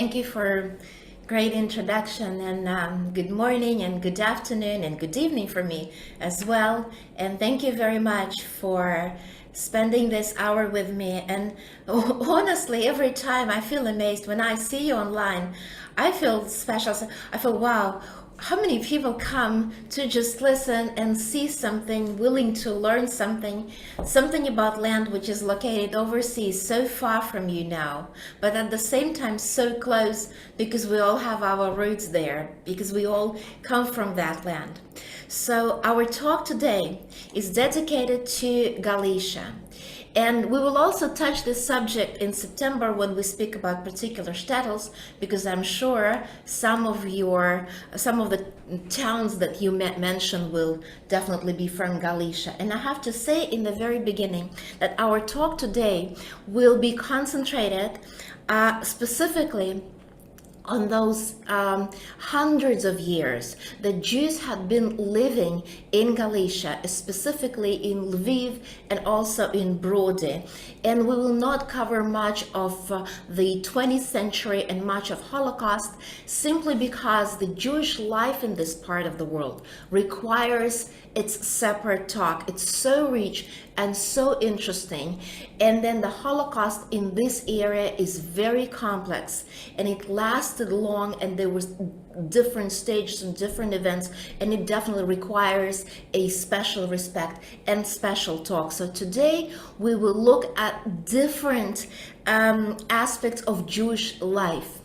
Thank you for great introduction, and good morning and good afternoon and good evening for me as well. And thank you very much for spending this hour with me. And honestly, every time I feel amazed when I see you online. I feel special. I feel, wow, how many people come to just listen and see something, willing to learn something about land which is located overseas, so far from you now, but at the same time so close, because we all have our roots there, because we all come from that land. So our talk today is dedicated to Galicia. And we will also touch this subject in September when we speak about particular shtetls, because I'm sure some of the towns that you mentioned will definitely be from Galicia. And I have to say in the very beginning that our talk today will be concentrated specifically on those hundreds of years that Jews had been living in Galicia, specifically in Lviv and also in Brody. And we will not cover much of the 20th century and much of Holocaust, simply because the Jewish life in this part of the world requires its separate talk. It's so rich and so interesting. And then the Holocaust in this area is very complex, and it lasted long, and there was different stages and different events, and it definitely requires a special respect and special talk. So today we will look at different aspects of Jewish life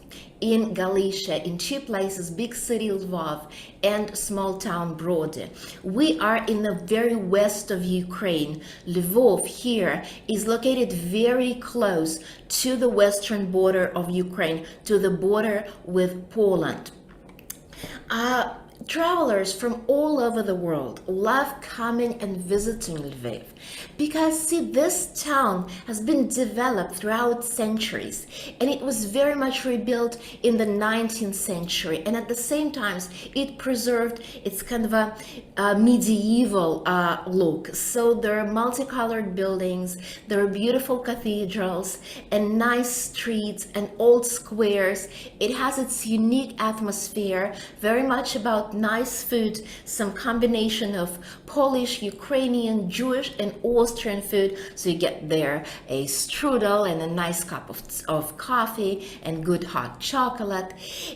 in Galicia, in two places, big city Lviv and small town Brody. We are in the very west of Ukraine. Lviv here is located very close to the western border of Ukraine, to the border with Poland. Travelers from all over the world love coming and visiting Lviv because, see, this town has been developed throughout centuries, and it was very much rebuilt in the 19th century, and at the same time it preserved its kind of a medieval look. So there are multicolored buildings, there are beautiful cathedrals and nice streets and old squares. It has its unique atmosphere, very much about nice food, some combination of Polish, Ukrainian, Jewish and Austrian food. So you get there a strudel and a nice cup of coffee and good hot chocolate.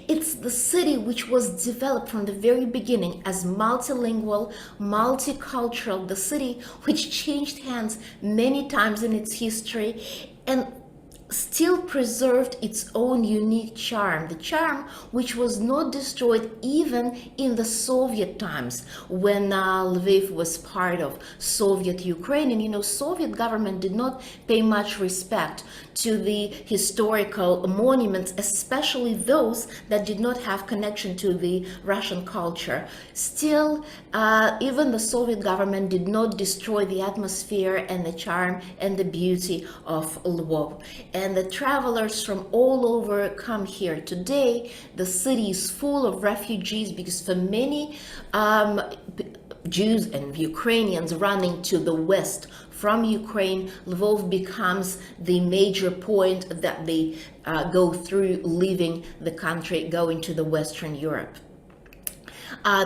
It's the city which was developed from the very beginning as multilingual, multicultural, the city which changed hands many times in its history and still preserved its own unique charm, the charm which was not destroyed even in the Soviet times, when Lviv was part of Soviet Ukraine. And Soviet government did not pay much respect to the historical monuments, especially those that did not have connection to the Russian culture. Still, even the Soviet government did not destroy the atmosphere and the charm and the beauty of Lvov. And the travelers from all over come here. Today, the city is full of refugees because for many Jews and Ukrainians running to the west from Ukraine, Lvov becomes the major point that they go through, leaving the country, going to the Western Europe.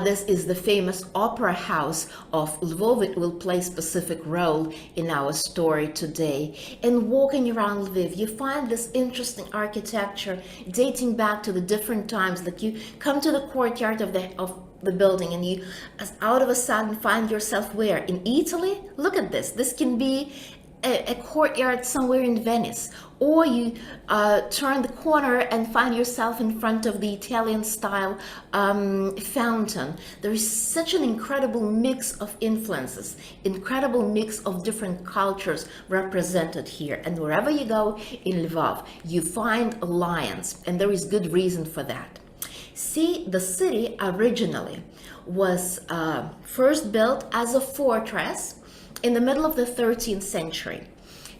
This is the famous opera house of Lvov. It will play a specific role in our story today. And walking around Lviv, you find this interesting architecture dating back to the different times that you come to the courtyard of the building, and you out of a sudden find yourself where? In Italy? Look at this. This can be a courtyard somewhere in Venice, or you turn the corner and find yourself in front of the Italian style fountain. There is such an incredible mix of influences, incredible mix of different cultures represented here. And wherever you go in Lviv, you find lions, and there is good reason for that. See, the city originally was first built as a fortress in the middle of the 13th century.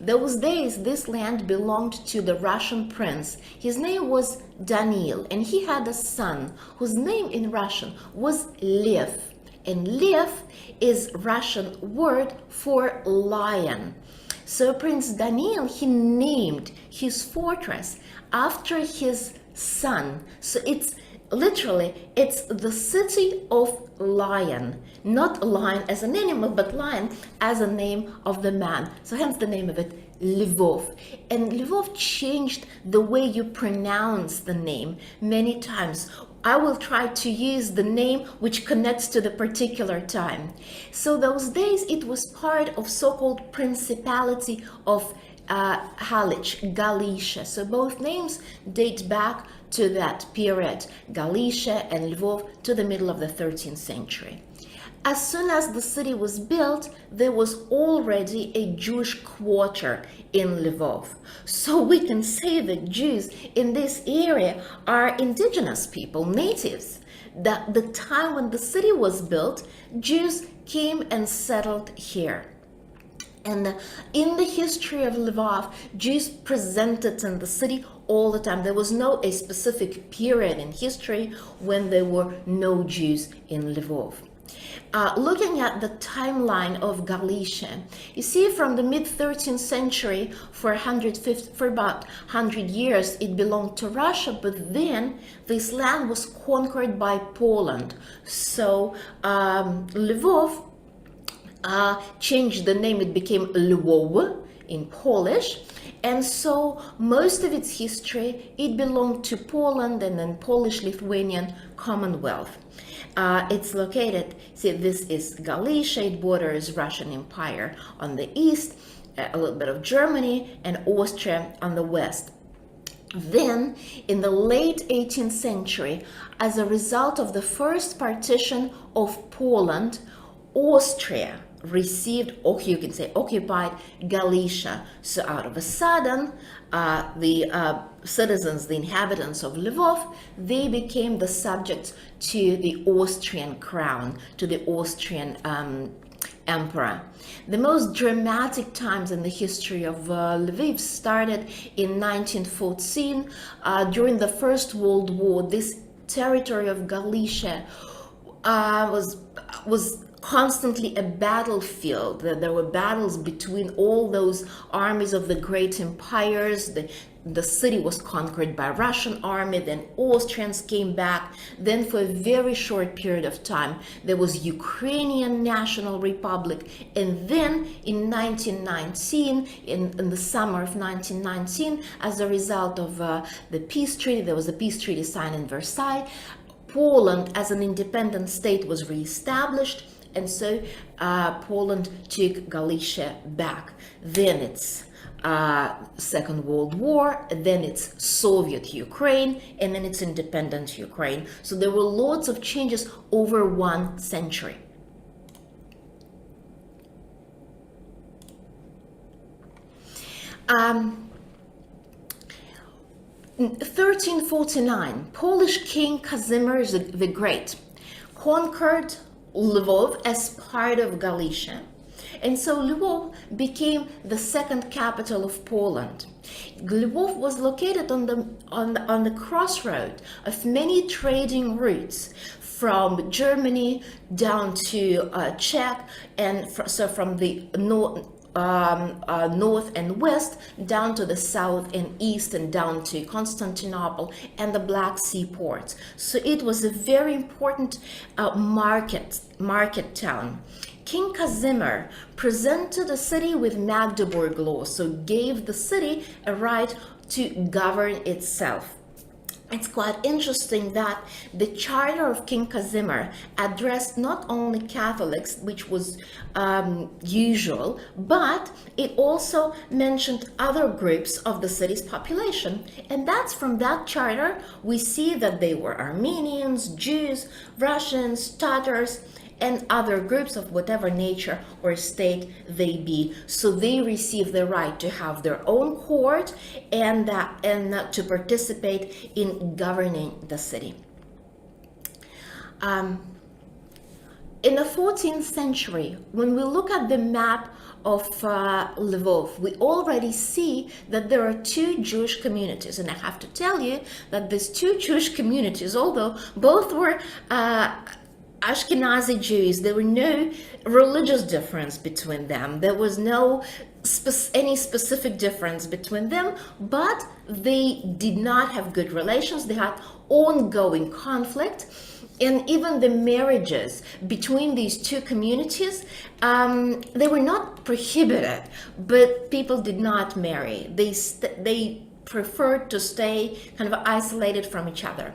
Those days, this land belonged to the Russian prince. His name was Daniil, and he had a son whose name in Russian was Lev. And Lev is Russian word for lion. So Prince Daniil, he named his fortress after his son. So it's literally, it's the city of lion, not lion as an animal, but lion as a name of the man. So hence the name of it, Lvov. And Lvov changed the way you pronounce the name many times. I will try to use the name which connects to the particular time. So those days it was part of so-called Principality of Halich, Galicia. So both names date back to that period, Galicia and Lvov, to the middle of the 13th century. As soon as the city was built, there was already a Jewish quarter in Lvov. So we can say that Jews in this area are indigenous people, natives. The time when the city was built, Jews came and settled here. And in the history of Lvov, Jews presented in the city all the time. There was no a specific period in history when there were no Jews in Lvov. Looking at the timeline of Galicia, you see from the mid-13th century, for about 100 years, it belonged to Russia, but then this land was conquered by Poland. So Lvov changed the name, it became Lwów in Polish, and so most of its history, it belonged to Poland and then Polish-Lithuanian Commonwealth. It's located, see, this is Galicia, it borders Russian Empire on the east, a little bit of Germany and Austria on the west. Then, in the late 18th century, as a result of the first partition of Poland, Austria received, or you can say occupied, Galicia. So out of a sudden, the citizens, the inhabitants of Lvov, they became the subjects to the Austrian crown, to the Austrian emperor. The most dramatic times in the history of Lviv started in 1914. During the First World War, this territory of Galicia was constantly a battlefield. There were battles between all those armies of the great empires. The city was conquered by Russian army, then Austrians came back. Then for a very short period of time, there was Ukrainian National Republic. And then in 1919, in the summer of 1919, as a result of the peace treaty, there was a peace treaty signed in Versailles, Poland as an independent state was reestablished. And so Poland took Galicia back. Then it's Second World War, then it's Soviet Ukraine, and then it's independent Ukraine. So there were lots of changes over 1 century. In 1349, Polish King Casimir the Great conquered Lvov as part of Galicia. And so Lvov became the second capital of Poland. Lvov was located on the crossroad of many trading routes from Germany down to Czech, and so from the north and west down to the south and east and down to Constantinople and the Black Sea ports. So it was a very important market town. King Casimir presented the city with Magdeburg laws, so gave the city a right to govern itself. It's quite interesting that the charter of King Casimir addressed not only Catholics, which was usual, but it also mentioned other groups of the city's population. And that's from that charter we see that they were Armenians, Jews, Russians, Tatars, and other groups of whatever nature or state they be. So they receive the right to have their own court and to participate in governing the city. In the 14th century, when we look at the map of Lvov, we already see that there are 2 Jewish communities. And I have to tell you that these 2 Jewish communities, although both were Ashkenazi Jews, there were no religious difference between them. There was no any specific difference between them, but they did not have good relations. They had ongoing conflict. And even the marriages between these two communities, they were not prohibited, but people did not marry. They preferred to stay kind of isolated from each other.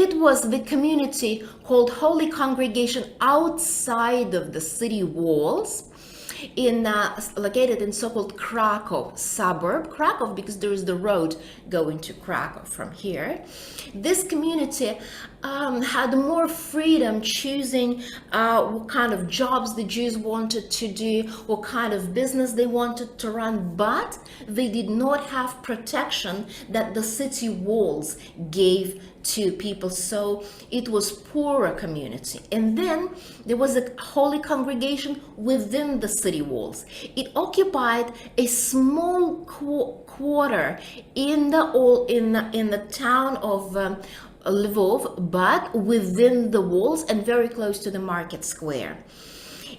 It was the community called Holy Congregation outside of the city walls, located in so-called Krakow suburb. Krakow, because there is the road going to Krakow from here. This community had more freedom choosing what kind of jobs the Jews wanted to do, what kind of business they wanted to run, but they did not have protection that the city walls gave to people. So it was poorer community. And then there was a holy congregation within the city walls. It occupied a small quarter in the town of Lvov, but within the walls and very close to the market square.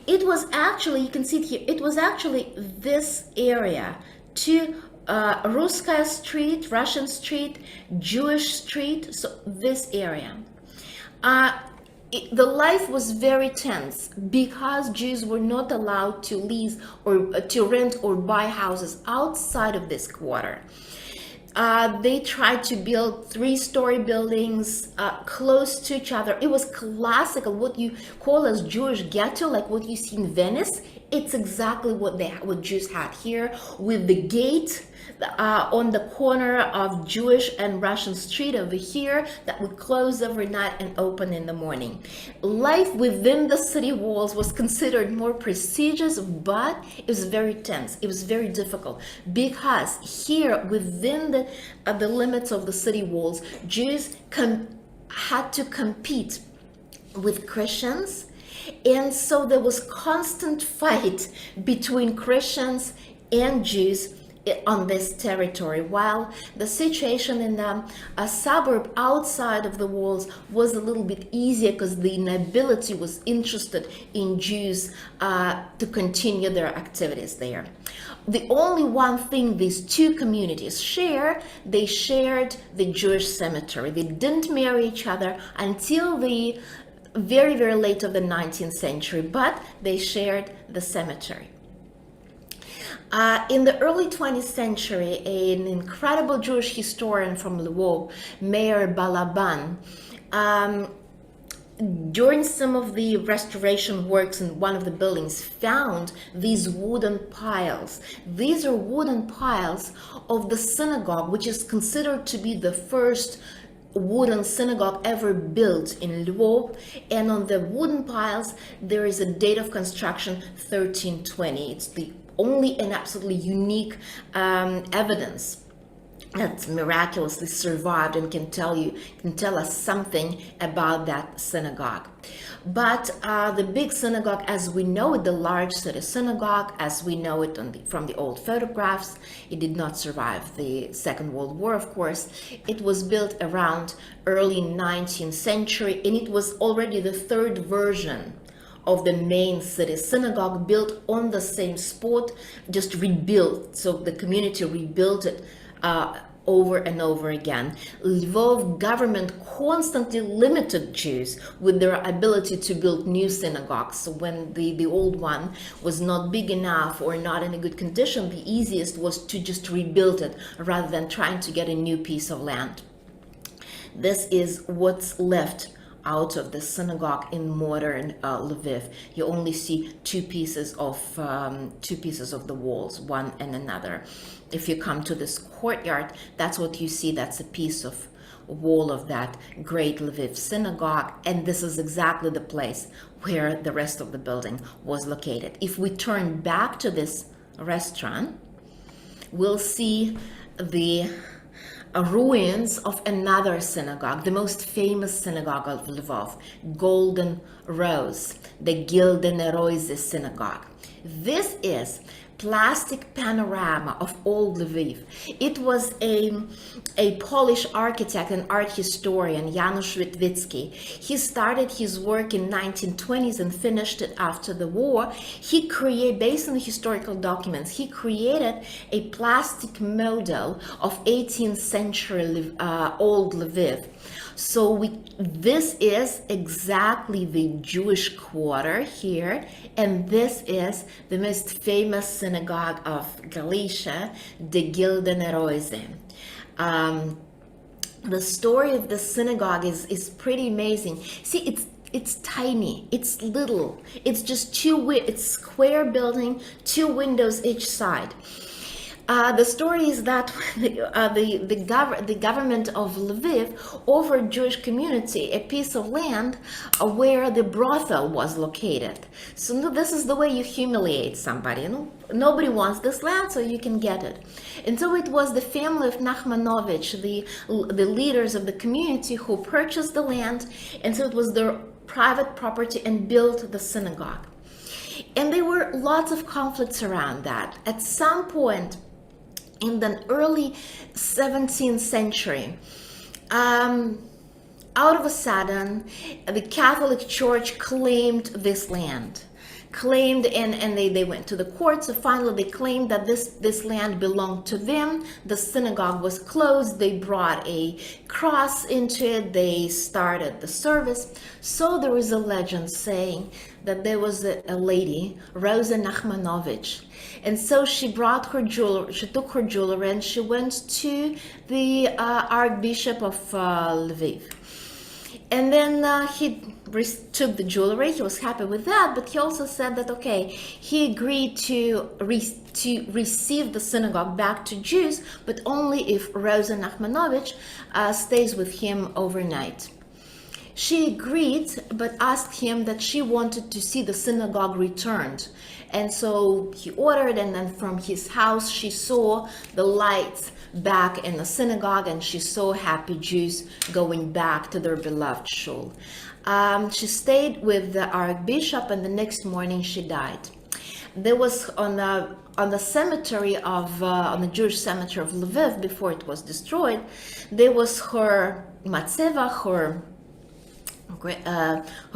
It was actually, you can see it here, it was actually this area to Ruskaya Street, Russian Street, Jewish Street, so this area. The life was very tense because Jews were not allowed to lease or to rent or buy houses outside of this quarter. They tried to build three-story buildings close to each other. It was classical, what you call as Jewish ghetto, like what you see in Venice. It's exactly what Jews had here, with the gate on the corner of Jewish and Russian Street over here that would close every night and open in the morning. Life within the city walls was considered more prestigious, but it was very tense. It was very difficult because here within the limits of the city walls, Jews had to compete with Christians. And so there was constant fight between Christians and Jews on this territory, while the situation in a suburb outside of the walls was a little bit easier because the nobility was interested in Jews to continue their activities there. The only one thing these two communities share, they shared the Jewish cemetery. They didn't marry each other until the very, very late of the 19th century, but they shared the cemetery. In the early 20th century, an incredible Jewish historian from Lvov, Meir Balaban, during some of the restoration works in one of the buildings, found these wooden piles. These are wooden piles of the synagogue, which is considered to be the first wooden synagogue ever built in Lvov, and on the wooden piles there is a date of construction 1320. It's the only and absolutely unique evidence that miraculously survived and can tell us something about that synagogue. But the big synagogue as we know it, the large city synagogue as we know it from the old photographs, it did not survive the Second World War, of course. It was built around early 19th century, and it was already the third version of the main city synagogue, built on the same spot, just rebuilt. So the community rebuilt it over and over again. Lvov government constantly limited Jews with their ability to build new synagogues. So when the old one was not big enough or not in a good condition, the easiest was to just rebuild it rather than trying to get a new piece of land. This is what's left out of the synagogue in modern Lviv. You only see two pieces of the walls, one and another. If you come to this courtyard, that's what you see. That's a piece of wall of that great Lviv synagogue, and this is exactly the place where the rest of the building was located. If we turn back to this restaurant, we'll see the ruins of another synagogue, the most famous synagogue of Lvov, Golden Rose, the Gildene Rose synagogue. This is plastic panorama of old Lviv. It was a Polish architect and art historian, Janusz Witwicki. He started his work in 1920s and finished it after the war. He created, based on historical documents, he created a plastic model of 18th century old Lviv. So this is exactly the Jewish quarter here, and this is the most famous synagogue of Galicia, the Gildene Rose. The story of the synagogue is pretty amazing. See, it's tiny, it's little, it's just it's square building, 2 windows each side. The story is that the government of Lviv offered Jewish community a piece of land where the brothel was located. So this is the way you humiliate somebody. Nobody wants this land, so you can get it. And so it was the family of Nachmanovich, the leaders of the community, who purchased the land, and so it was their private property and built the synagogue. And there were lots of conflicts around that. At some point, in the early 17th century, out of a sudden, the Catholic Church claimed this land. And they went to the courts. So finally they claimed that this land belonged to them. The synagogue was closed. They brought a cross into it. They started the service. So there is a legend saying that there was a lady, Rosa Nachmanovich, and so she brought her jewelry. She took her jewelry and she went to the Archbishop of Lviv. And then he took the jewelry. He was happy with that, but he also said that, okay, he agreed to receive the synagogue back to Jews, but only if Rosa Nachmanovich stays with him overnight. She agreed, but asked him that she wanted to see the synagogue returned. And so he ordered, and then from his house she saw the lights back in the synagogue, and she saw happy Jews going back to their beloved shul. She stayed with the Archbishop, and the next morning she died. There was on the cemetery of on the Jewish cemetery of Lviv, before it was destroyed, there was her matzeva, her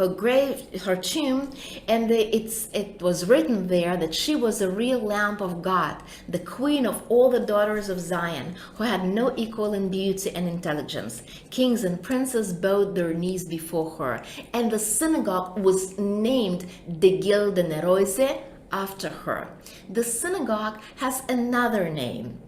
grave, her tomb, and it was written there that she was a real lamp of God, the queen of all the daughters of Zion, who had no equal in beauty and intelligence. Kings and princes bowed their knees before her, and the synagogue was named the Gildene Rose after her. The synagogue has another name.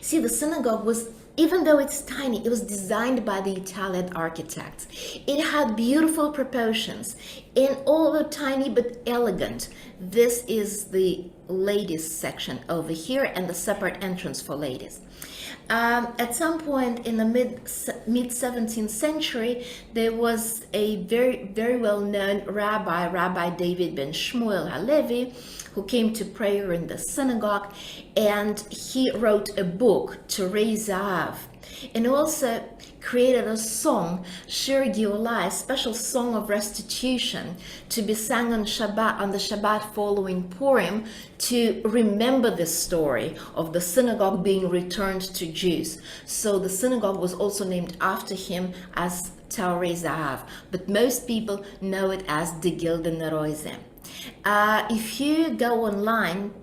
See, the synagogue was, even though it's tiny, it was designed by the Italian architects. It had beautiful proportions, and although tiny but elegant. This is the ladies section over here, and the separate entrance for ladies. At some point in the mid 17th century, there was a very well-known Rabbi David ben Shmuel Halevi, who came to prayer in the synagogue, and he wrote a book, Torei Zahav, and also created a song, Shir Geulah, a special song of restitution to be sung on Shabbat, on the Shabbat following Purim, to remember the story of the synagogue being returned to Jews. So the synagogue was also named after him as Torei Zahav, but most people know it as the Gildene Rose. If you go online,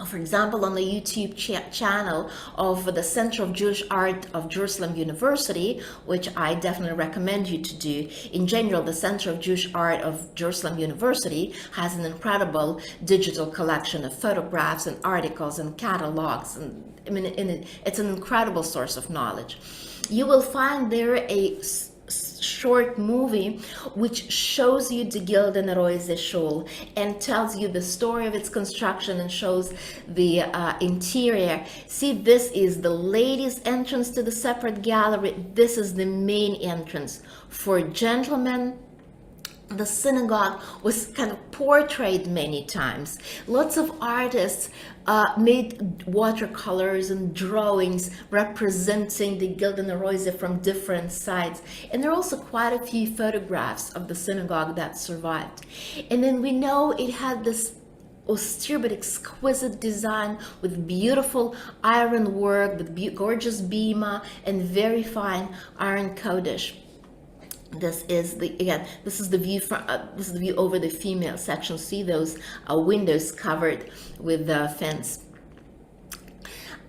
for example, on the YouTube channel of the Center of Jewish Art of Jerusalem University, which I definitely recommend you to do. In general, the Center of Jewish Art of Jerusalem University has an incredible digital collection of photographs and articles and catalogs. And I mean, it's an incredible source of knowledge. You will find there a short movie which shows you the Gildene Rose shul and tells you the story of its construction and shows the interior. See, this is the ladies' entrance to the separate gallery. This is the main entrance. For gentlemen, the synagogue was kind of portrayed many times. Lots of artists made watercolors and drawings representing the Gildene Rose from different sides. And there are also quite a few photographs of the synagogue that survived. And then we know it had this austere but exquisite design with beautiful iron work, with gorgeous bima and very fine iron codish. This is the view from this is the view over the female section. See those windows covered with the fence.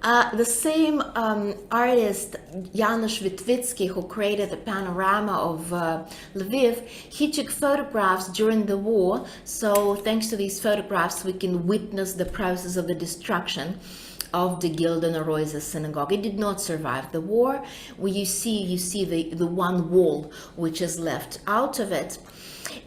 The same artist, Janusz Witwicki, who created the panorama of Lviv, he took photographs during the war. So thanks to these photographs, we can witness the process of the destruction of the Gilda Noroiza synagogue. It did not survive the war. You see the one wall which is left out of it.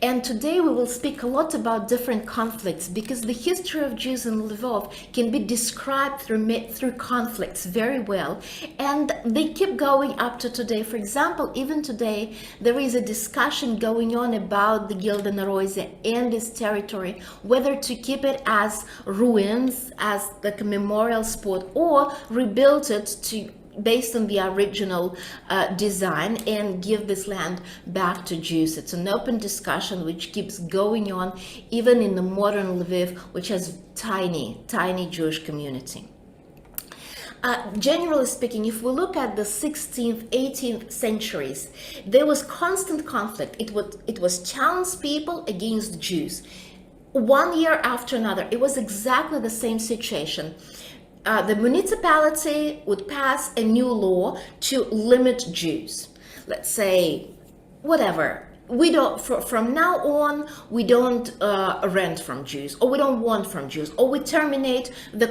And today we will speak a lot about different conflicts, because the history of Jews in Lvov can be described through conflicts very well, and they keep going up to today. For example, even today there is a discussion going on about the Gilda Noroiza and its territory, whether to keep it as ruins, as like a memorial spot, or rebuild it based on the original design and give this land back to Jews. It's an open discussion which keeps going on even in the modern Lviv, which has tiny Jewish community. Generally speaking, if we look at the 16th, 18th centuries, there was constant conflict. It was townspeople against Jews. One year after another, it was exactly the same situation. The municipality would pass a new law to limit Jews. Let's say, whatever, we don't, from now on, we don't rent from Jews, or we don't want from Jews, or we terminate the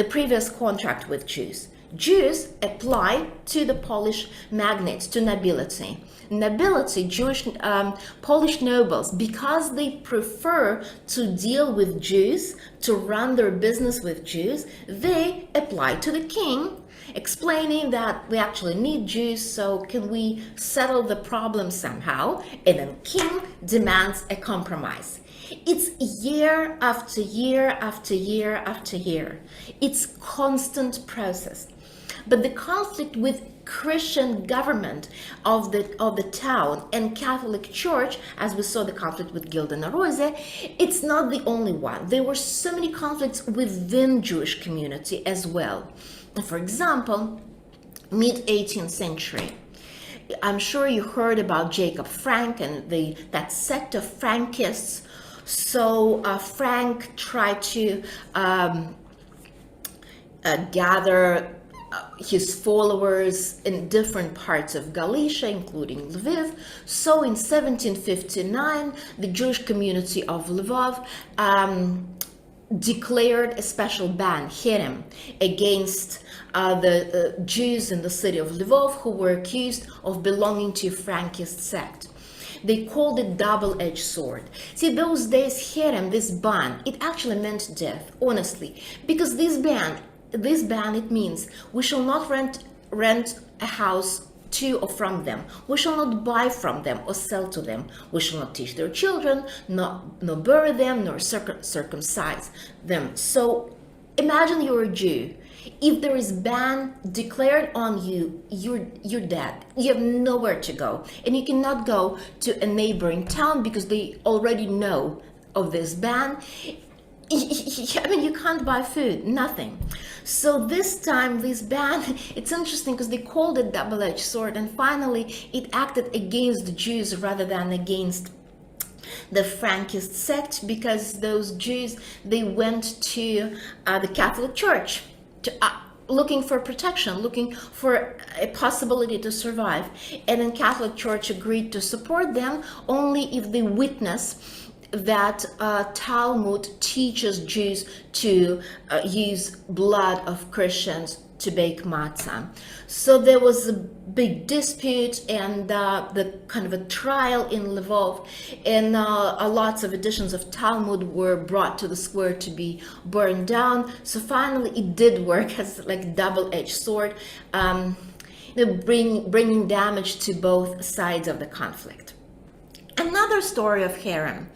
previous contract with Jews. Jews apply to the Polish magnates, to nobility. Jewish Polish nobles, because they prefer to deal with Jews, to run their business with Jews, they apply to the king, explaining that we actually need Jews, so can we settle the problem somehow? And then king demands a compromise. It's year after year after year after year. It's constant process. But the conflict with Christian government of the town and Catholic Church, as we saw the conflict with Gilda Noroiza, it's not the only one. There were so many conflicts within Jewish community as well. For example, mid-18th century, I'm sure you heard about Jacob Frank and that sect of Frankists. So Frank tried to gather his followers in different parts of Galicia, including Lviv. So in 1759, the Jewish community of Lvov declared a special ban, herem, against the Jews in the city of Lvov who were accused of belonging to a Frankist sect. They called it double-edged sword. See, those days, herem, this ban, it actually meant death, honestly, because this ban, it means we shall not rent a house to or from them. We shall not buy from them or sell to them. We shall not teach their children, nor bury them, nor circumcise them. So imagine you're a Jew. If there is ban declared on you, you're dead. You have nowhere to go. And you cannot go to a neighboring town because they already know of this ban. I mean, you can't buy food, nothing. So this time, this ban, it's interesting because they called it double-edged sword, and finally it acted against the Jews rather than against the Frankist sect, because those Jews, they went to the Catholic Church looking for protection, looking for a possibility to survive. And then Catholic Church agreed to support them only if they witness that Talmud teaches Jews to use blood of Christians to bake matzah. So there was a big dispute and the kind of a trial in Lvov, and lots of editions of Talmud were brought to the square to be burned down. So finally it did work as like a double-edged sword, bringing damage to both sides of the conflict. Another story of herem.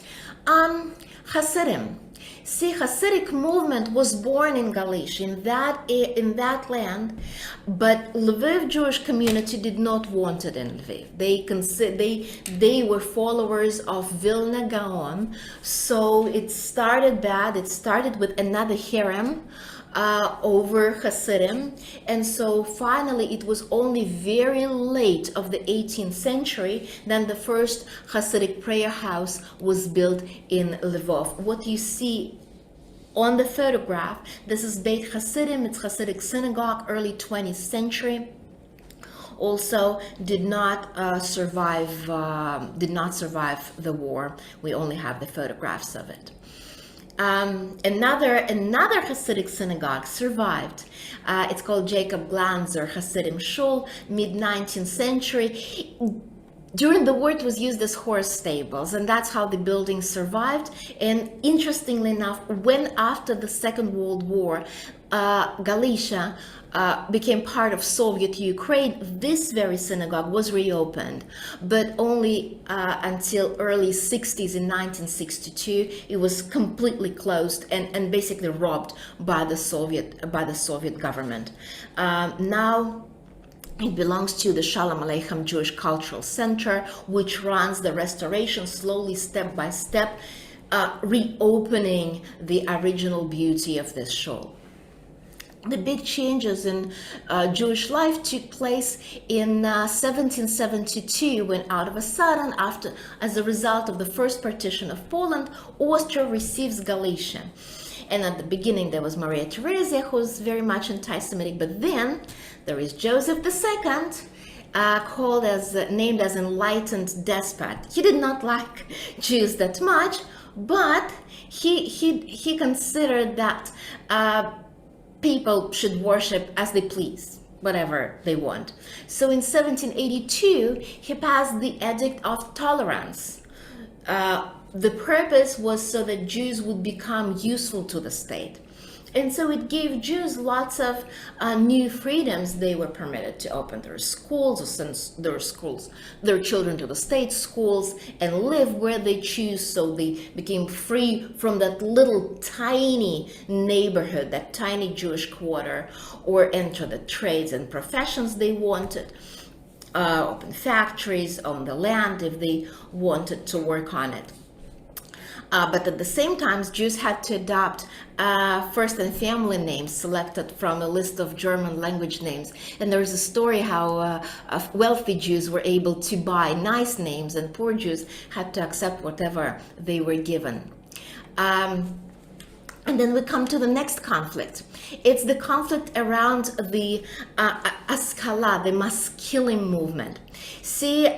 Hasidim. See, Hasidic movement was born in Galicia, in that land, but Lviv Jewish community did not want it in Lviv. They were followers of Vilna Gaon, so it started bad. It started with another herem over Hasidim, and so finally it was only very late of the 18th century then the first Hasidic prayer house was built in Lvov. What you see on the photograph, this is Beit Hasidim, it's Hasidic synagogue, early 20th century. Also did not survive the war. We only have the photographs of it. Another Hasidic synagogue survived. It's called Jacob Glanzer Hasidim Shul, mid-19th century. During the war, it was used as horse stables, and that's how the building survived. And interestingly enough, when after the Second World War, Galicia became part of Soviet Ukraine, this very synagogue was reopened, but only until early 60s. In 1962 it was completely closed and basically robbed by the Soviet government. Now it belongs to the Shalom Aleichem Jewish Cultural Center, which runs the restoration slowly, step by step, reopening the original beauty of this shul. The big changes in Jewish life took place in 1772, when out of a sudden, as a result of the first partition of Poland, Austria receives Galicia. And at the beginning there was Maria Theresa, who was very much anti-Semitic, but then there is Joseph II, named as enlightened despot. He did not like Jews that much, but he considered that people should worship as they please, whatever they want. So in 1782, he passed the Edict of Tolerance. The purpose was so that Jews would become useful to the state. And so it gave Jews lots of new freedoms. They were permitted to open their schools, or send their children to the state schools, and live where they choose. So they became free from that little tiny neighborhood, that tiny Jewish quarter, or enter the trades and professions they wanted. Open factories, own the land if they wanted to work on it. But at the same time, Jews had to adopt first and family names selected from a list of German language names. And there's a story how wealthy Jews were able to buy nice names, and poor Jews had to accept whatever they were given. And then we come to the next conflict. It's the conflict around the Askala, the masculine movement. See,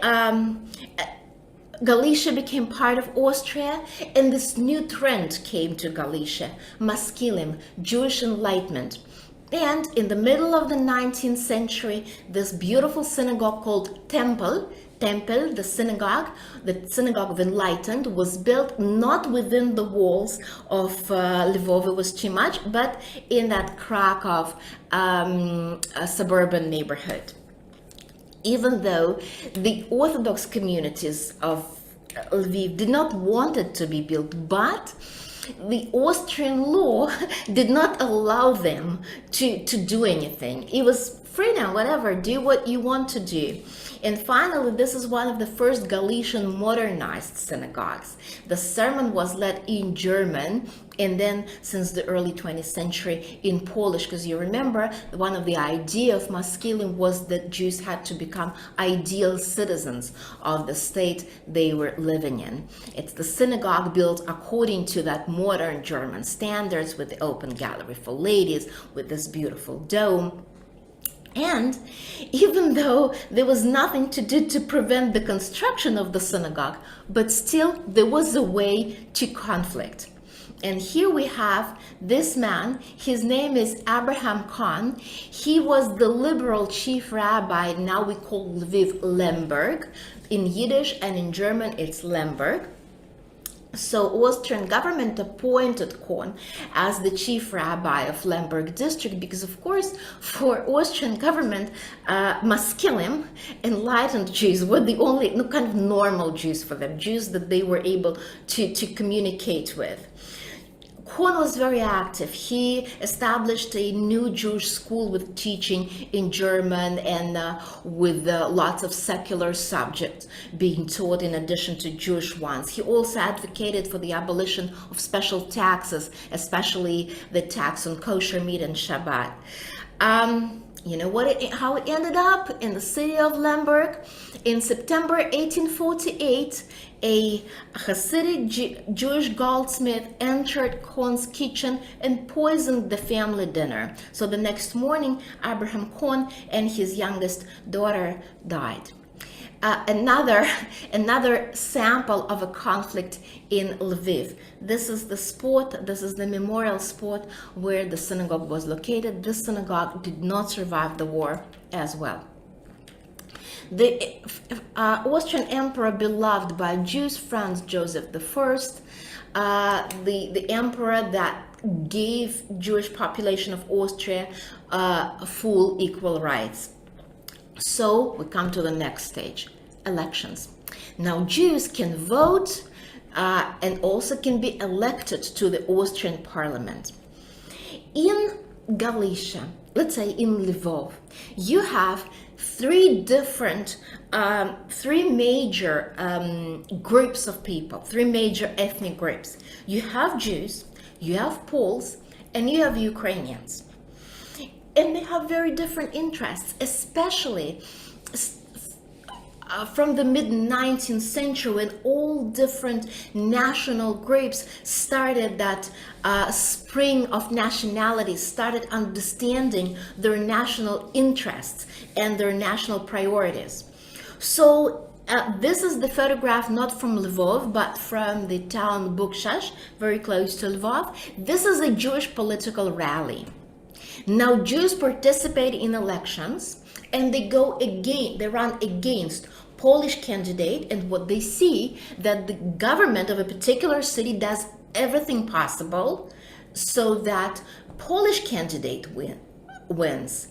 Galicia became part of Austria, and this new trend came to Galicia, Maskilim, Jewish Enlightenment. And in the middle of the 19th century, this beautiful synagogue called Temple, the synagogue of Enlightened, was built not within the walls of Lvov, it was too much, but in that Krakow suburban neighborhood. Even though the Orthodox communities of Lviv did not want it to be built, but the Austrian law did not allow them to do anything. It was freedom, whatever, do what you want to do. And finally, this is one of the first Galician modernized synagogues. The sermon was led in German, and then since the early 20th century in Polish, because you remember, one of the idea of Maskilim was that Jews had to become ideal citizens of the state they were living in. It's the synagogue built according to that modern German standards, with the open gallery for ladies, with this beautiful dome. And even though there was nothing to do to prevent the construction of the synagogue, but still there was a way to conflict. And here we have this man. His name is Abraham Kahn. He was the liberal chief rabbi, now we call Lviv Lemberg. In Yiddish and in German it's Lemberg. So Austrian government appointed Kohn as the chief rabbi of Lemberg district because, of course, for Austrian government, Maskilim, enlightened Jews, were the only kind of normal Jews for them, Jews that they were able to communicate with. Kohn was very active. He established a new Jewish school with teaching in German and with lots of secular subjects being taught in addition to Jewish ones. He also advocated for the abolition of special taxes, especially the tax on kosher meat and Shabbat. You know how it ended up in the city of Lemberg? In September 1848, a Hasidic Jewish goldsmith entered Kohn's kitchen and poisoned the family dinner. So the next morning, Abraham Kohn and his youngest daughter died. Another sample of a conflict in Lviv. This is the spot, this is the memorial spot where the synagogue was located. This synagogue did not survive the war as well. The Austrian emperor, beloved by Jews, Franz Joseph I, the emperor that gave Jewish population of Austria full equal rights. So we come to the next stage, elections. Now Jews can vote and also can be elected to the Austrian parliament. In Galicia, let's say in Lvov, you have three major groups of people, three major ethnic groups. You have Jews, you have Poles, and you have Ukrainians. And they have very different interests, especially from the mid-19th century, when all different national groups started that spring of nationality, started understanding their national interests and their national priorities. So this is the photograph not from Lvov, but from the town Bukshash, very close to Lvov. This is a Jewish political rally. Now Jews participate in elections and they run against Polish candidate, and what they see that the government of a particular city does everything possible so that Polish candidate wins,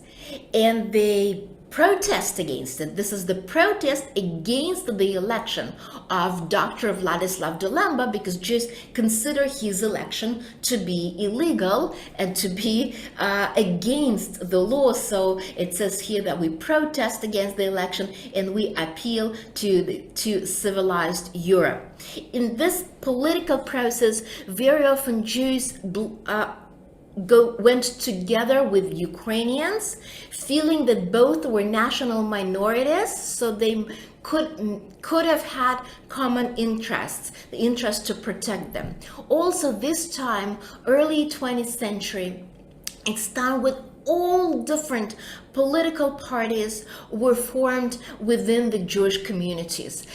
and they protest against it. This is the protest against the election of Dr. Vladislav Dolemba, because Jews consider his election to be illegal and to be against the law. So it says here that we protest against the election and we appeal to civilized Europe. In this political process, very often Jews went together with Ukrainians, feeling that both were national minorities, so they could have had common interests, the interest to protect them. Also, this time, early 20th century, it's time with all different political parties were formed within the Jewish communities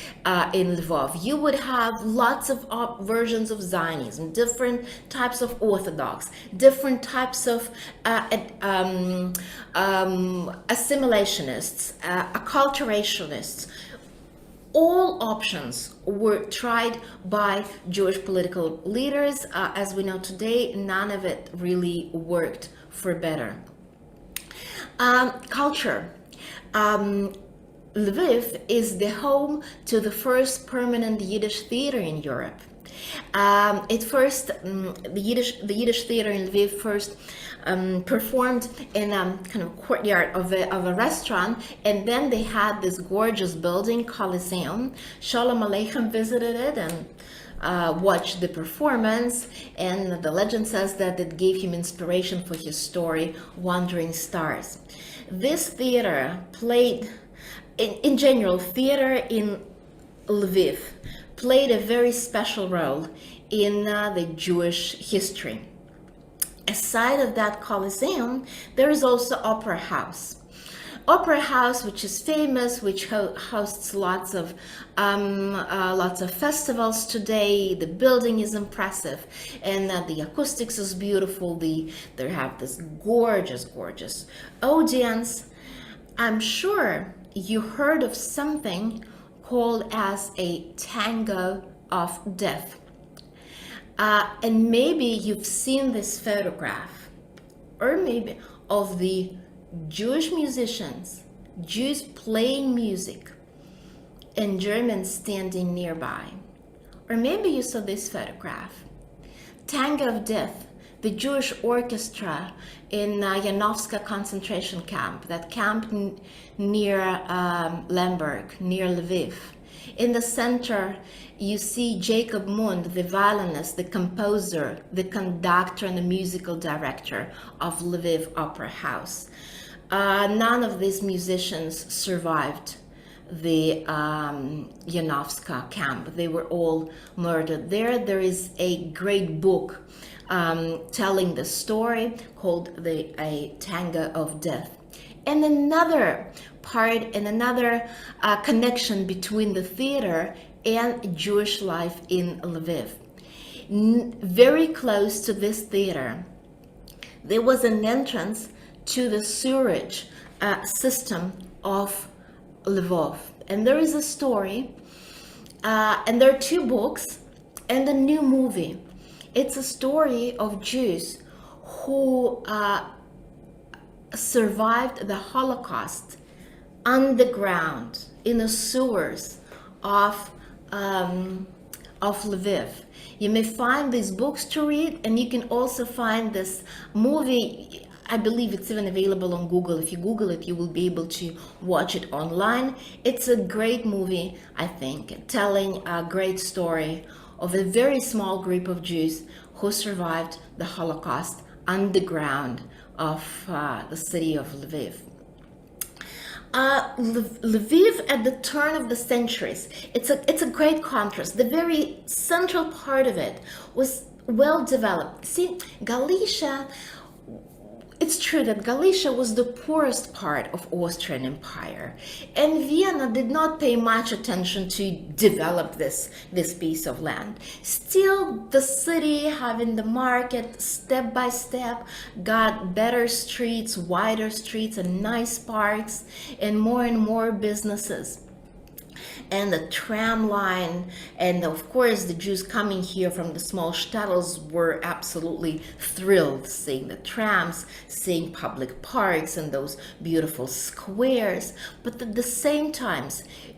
in Lvov. You would have lots of versions of Zionism, different types of Orthodox, different types of assimilationists, acculturationists. All options were tried by Jewish political leaders. As we know today, none of it really worked for better. Culture. Lviv is the home to the first permanent Yiddish theater in Europe. The Yiddish theater in Lviv first performed in a kind of courtyard of a restaurant, and then they had this gorgeous building, Coliseum. Shalom Aleichem visited it and watched the performance, and the legend says that it gave him inspiration for his story, Wandering Stars. This theater played, in general, theater in Lviv played a very special role in the Jewish history. Aside of that Coliseum, there is also Opera House. Opera House, which is famous, which hosts lots of festivals today. The building is impressive, and the acoustics is beautiful. They have this gorgeous audience. I'm sure you heard of something called as a tango of death. And maybe you've seen this photograph, or maybe of the Jewish musicians, Jews playing music, and Germans standing nearby. Or maybe you saw this photograph. Tango of Death, the Jewish orchestra in Yanovska concentration camp, that camp near Lemberg, near Lviv. In the center, you see Jacob Mund, the violinist, the composer, the conductor, and the musical director of Lviv Opera House. None of these musicians survived the Yanovska camp. They were all murdered there. There is a great book telling the story called A Tango of Death. And another part and another connection between the theater and Jewish life in Lviv. Very close to this theater, there was an entrance to the sewerage system of Lvov. And there is a story, and there are two books and a new movie. It's a story of Jews who survived the Holocaust underground in the sewers of Lviv. You may find these books to read, and you can also find this movie. I believe it's even available on Google. If you Google it, you will be able to watch it online. It's a great movie, I think, telling a great story of a very small group of Jews who survived the Holocaust underground of the city of Lviv. Lviv at the turn of the centuries, it's a great contrast. The very central part of it was well developed. See, Galicia, it's true that Galicia was the poorest part of Austrian Empire, and Vienna did not pay much attention to develop this piece of land. Still, the city, having the market step by step, got better streets, wider streets, and nice parks, and more businesses. And the tram line, and of course the Jews coming here from the small shtetls were absolutely thrilled seeing the trams, seeing public parks and those beautiful squares. But at the same time,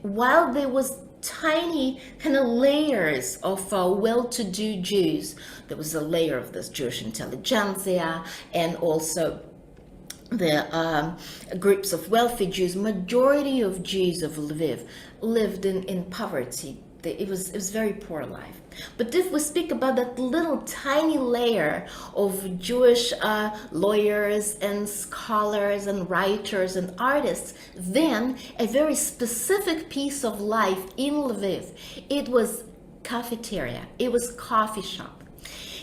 while there was tiny kind of layers of well-to-do Jews, there was a layer of this Jewish intelligentsia and also the groups of wealthy Jews. Majority of Jews of Lviv lived in poverty. It was very poor life. But if we speak about that little tiny layer of Jewish lawyers and scholars and writers and artists, then a very specific piece of life in Lviv, it was cafeteria, it was coffee shop.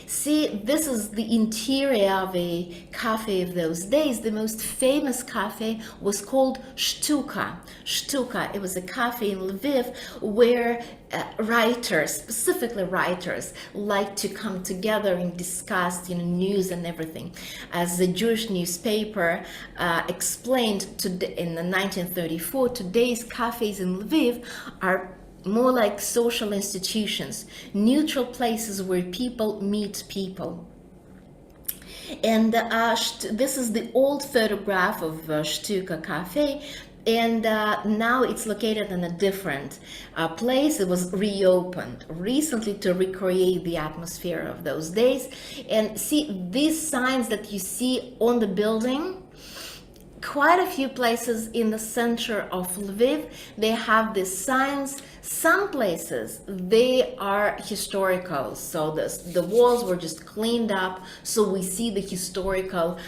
See, this is the interior of a cafe of those days. The most famous cafe was called Shtuka. Shtuka, it was a cafe in Lviv where writers, specifically writers, like to come together and discuss, news and everything. As the Jewish newspaper explained in 1934, today's cafes in Lviv are more like social institutions, neutral places where people meet people. And this is the old photograph of Shtuka Cafe, and now it's located in a different place. It was reopened recently to recreate the atmosphere of those days. And see, these signs that you see on the building, quite a few places in the center of Lviv, they have these signs. Some places, they are historical, so the walls were just cleaned up, so we see the historical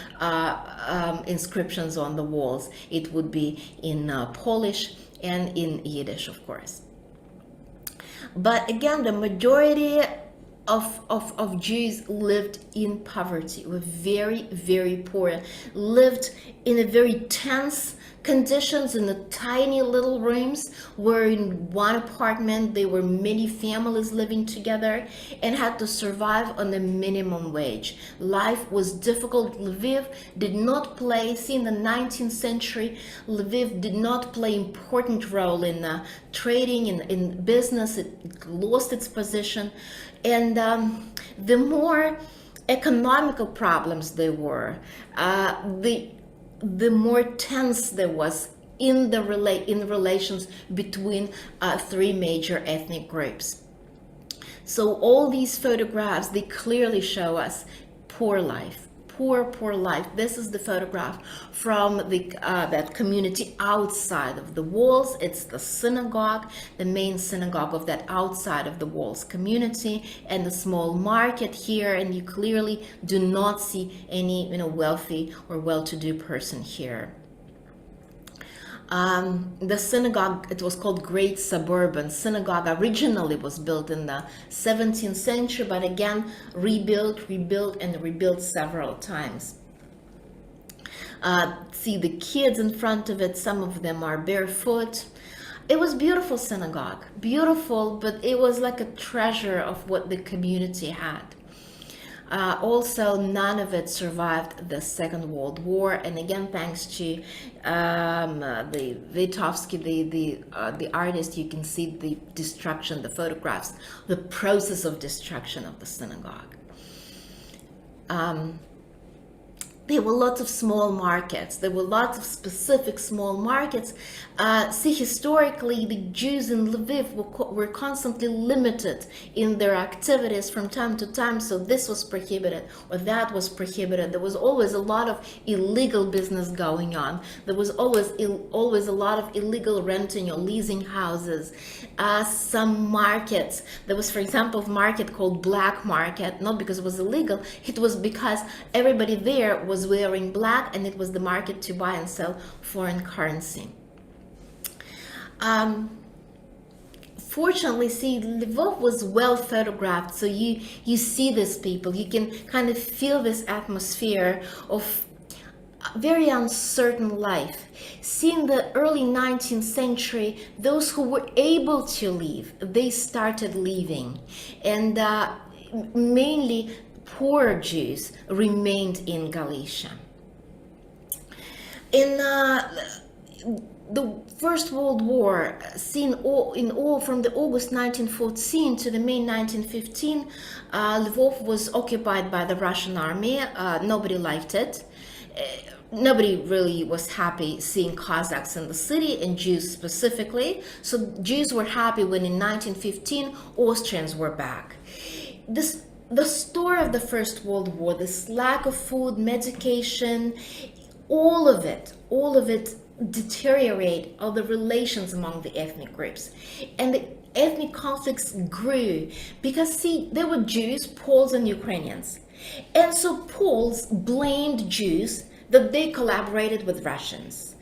inscriptions on the walls. It would be in Polish and in Yiddish, of course. But again, the majority of Jews lived in poverty, were very poor, lived in a very tense conditions in the tiny little rooms, where in one apartment there were many families living together and had to survive on the minimum wage. Life was difficult. Lviv did not play, see, in the 19th century, Lviv did not play important role in trading, in business. It lost its position. And the more economical problems there were, the more tense there was in the relations between three major ethnic groups. So all these photographs, they clearly show us poor life, poor life. This is the photograph from the that community outside of the walls. It's the synagogue, the main synagogue of that outside of the walls community, and the small market here. And you clearly do not see any, wealthy or well-to-do person here. The synagogue, it was called Great Suburban Synagogue, originally was built in the 17th century, but again, rebuilt, and rebuilt several times. See the kids in front of it, some of them are barefoot. It was beautiful synagogue, beautiful, but it was like a treasure of what the community had. Also, none of it survived the Second World War, and again, thanks to the Vitovsky, the artist, you can see the destruction, the photographs, the process of destruction of the synagogue. There were lots of small markets. There were lots of specific small markets. See, historically, the Jews in Lviv were constantly limited in their activities from time to time. So this was prohibited or that was prohibited. There was always a lot of illegal business going on. There was always a lot of illegal renting or leasing houses. Some markets. There was, for example, a market called Black Market, not because it was illegal. It was because everybody there was wearing black, and it was the market to buy and sell foreign currency. Fortunately, see, Lvov was well photographed, so you see these people, you can kind of feel this atmosphere of very uncertain life. See, in the early 19th century, those who were able to leave, they started leaving, and mainly poor Jews remained in Galicia. In the First World War, seen in all from the August 1914 to the May 1915, Lvov was occupied by the Russian army. Nobody liked it. Nobody really was happy seeing Cossacks in the city, and Jews specifically. So Jews were happy when in 1915 Austrians were back. The story of the First World War, this lack of food, medication, all of it deteriorate all the relations among the ethnic groups. And the ethnic conflicts grew because, see, there were Jews, Poles, and Ukrainians. And so Poles blamed Jews that they collaborated with Russians,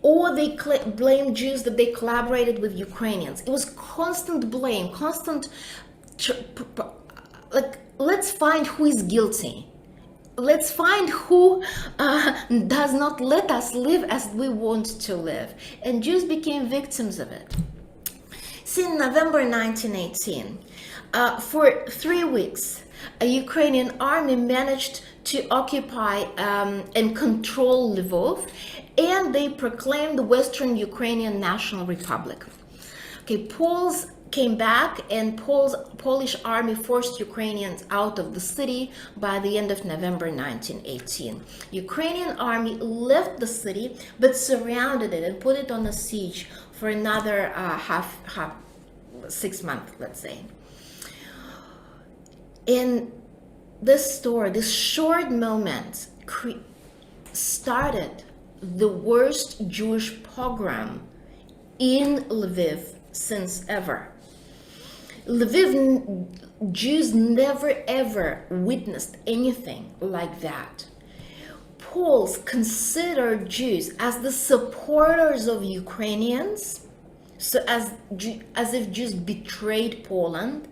or they blamed Jews that they collaborated with Ukrainians. It was constant blame, constant let's find who is guilty. Let's find who does not let us live as we want to live. And Jews became victims of it. Since November 1918, for 3 weeks, a Ukrainian army managed to occupy and control Lvov, and they proclaimed the Western Ukrainian National Republic. Okay, Poles came back, and Polish army forced Ukrainians out of the city by the end of November 1918. Ukrainian army left the city, but surrounded it and put it on a siege for another 6 months, let's say. In this story, this short moment started the worst Jewish pogrom in Lviv since ever. Lviv Jews never ever witnessed anything like that. Poles considered Jews as the supporters of Ukrainians, so as if Jews betrayed Poland.